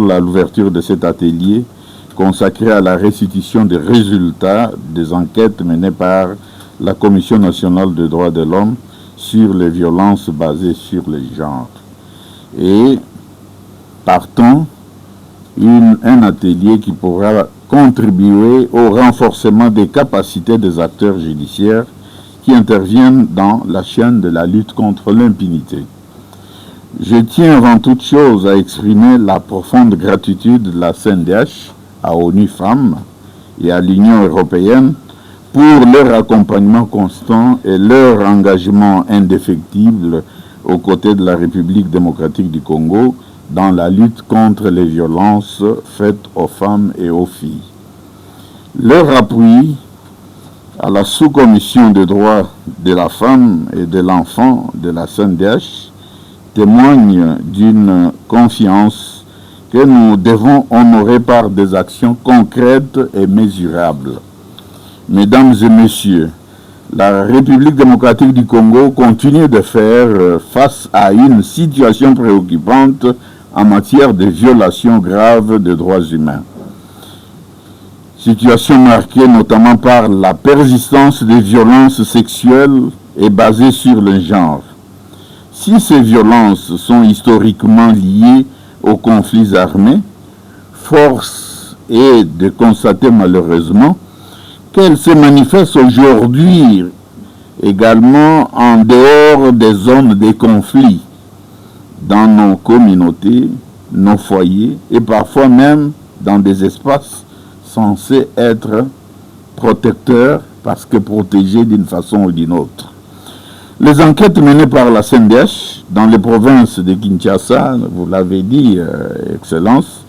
l'ouverture de cet atelier consacré à la restitution des résultats des enquêtes menées par la Commission nationale des droits de l'homme sur les violences basées sur le genre. Et partant, un atelier qui pourra contribuer au renforcement des capacités des acteurs judiciaires qui interviennent dans la chaîne de la lutte contre l'impunité. Je tiens avant toute chose à exprimer la profonde gratitude de la CNDH à ONU Femmes et à l'Union européenne pour leur accompagnement constant et leur engagement indéfectible aux côtés de la République démocratique du Congo dans la lutte contre les violences faites aux femmes et aux filles. Leur appui à la sous-commission des droits de la femme et de l'enfant de la CNDH témoigne d'une confiance que nous devons honorer par des actions concrètes et mesurables. Mesdames et messieurs, la République démocratique du Congo continue de faire face à une situation préoccupante en matière de violations graves des droits humains. Situation marquée notamment par la persistance des violences sexuelles et basées sur le genre. Si ces violences sont historiquement liées aux conflits armés, force est de constater malheureusement qu'elles se manifestent aujourd'hui également en dehors des zones des conflits, dans nos communautés, nos foyers et parfois même dans des espaces censés être protecteurs parce que protégés d'une façon ou d'une autre. Les enquêtes menées par la CNDH dans les provinces de Kinshasa, vous l'avez dit, Excellence,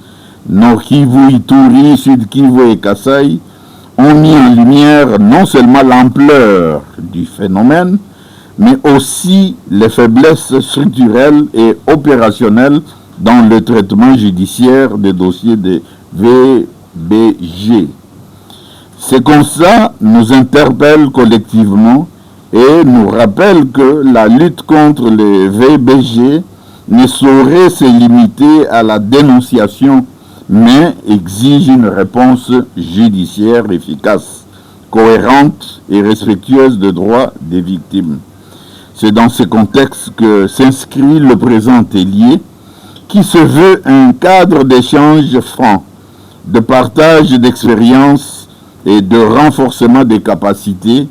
Nord Kivu, Ituri, Sud Kivu et Kasai, ont mis en lumière non seulement l'ampleur du phénomène, mais aussi les faiblesses structurelles et opérationnelles dans le traitement judiciaire des dossiers de VBG. Ces constats nous interpellent collectivement et nous rappellent que la lutte contre les VBG ne saurait se limiter à la dénonciation, mais exige une réponse judiciaire efficace, cohérente et respectueuse des droits des victimes. C'est dans ce contexte que s'inscrit le présent atelier, qui se veut un cadre d'échange franc, de partage d'expériences et de renforcement des capacités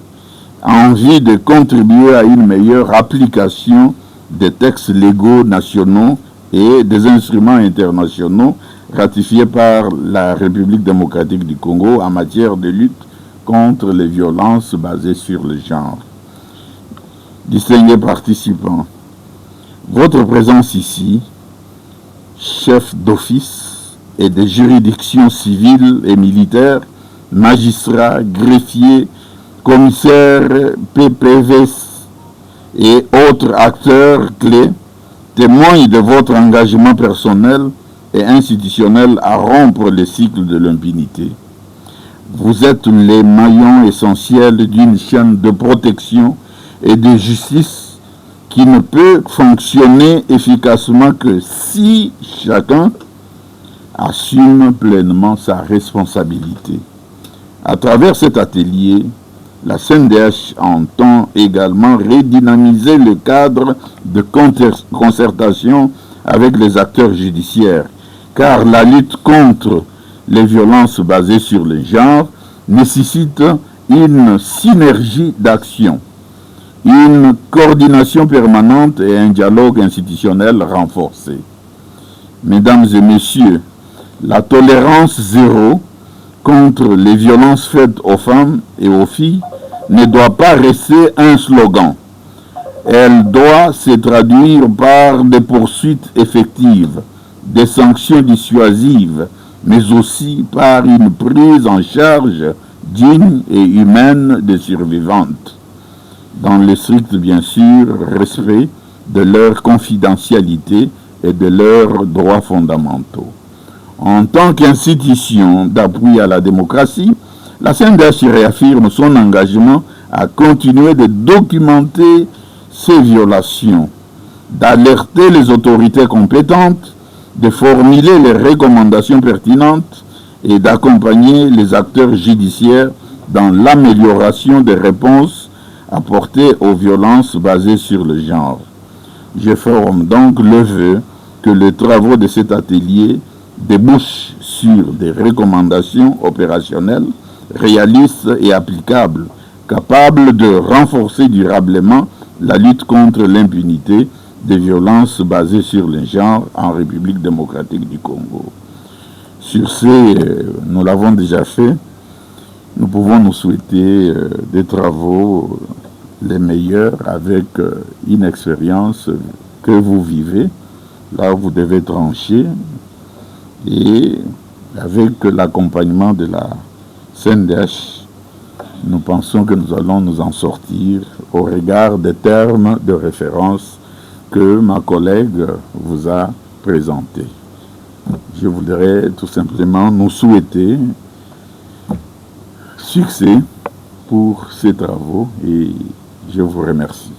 en vue de contribuer à une meilleure application des textes légaux nationaux et des instruments internationaux ratifiés par la République démocratique du Congo en matière de lutte contre les violences basées sur le genre. Distingués participants, votre présence ici, chefs d'office et des juridictions civiles et militaires, magistrats, greffiers, commissaires, PPV et autres acteurs clés, témoignent de votre engagement personnel et institutionnel à rompre le cycle de l'impunité. Vous êtes les maillons essentiels d'une chaîne de protection et de justice qui ne peut fonctionner efficacement que si chacun assume pleinement sa responsabilité. À travers cet atelier, la CNDH entend également redynamiser le cadre de concertation avec les acteurs judiciaires, car la lutte contre les violences basées sur le genre nécessite une synergie d'action, une coordination permanente et un dialogue institutionnel renforcé. Mesdames et messieurs, la tolérance zéro contre les violences faites aux femmes et aux filles ne doit pas rester un slogan. Elle doit se traduire par des poursuites effectives, des sanctions dissuasives, mais aussi par une prise en charge digne et humaine des survivantes, dans le strict, bien sûr, respect de leur confidentialité et de leurs droits fondamentaux. En tant qu'institution d'appui à la démocratie, la CNDH réaffirme son engagement à continuer de documenter ces violations, d'alerter les autorités compétentes, de formuler les recommandations pertinentes et d'accompagner les acteurs judiciaires dans l'amélioration des réponses apportées aux violences basées sur le genre. Je forme donc le vœu que les travaux de cet atelier débouchent sur des recommandations opérationnelles, réalistes et applicables, capables de renforcer durablement la lutte contre l'impunité des violences basées sur le genre en République démocratique du Congo. Sur ce, nous l'avons déjà fait. Nous pouvons nous souhaiter des travaux les meilleurs avec une expérience que vous vivez. Là, vous devez trancher et avec l'accompagnement de la CNDH, nous pensons que nous allons nous en sortir au regard des termes de référence que ma collègue vous a présentés. Je voudrais tout simplement nous souhaiter succès pour ces travaux et je vous remercie.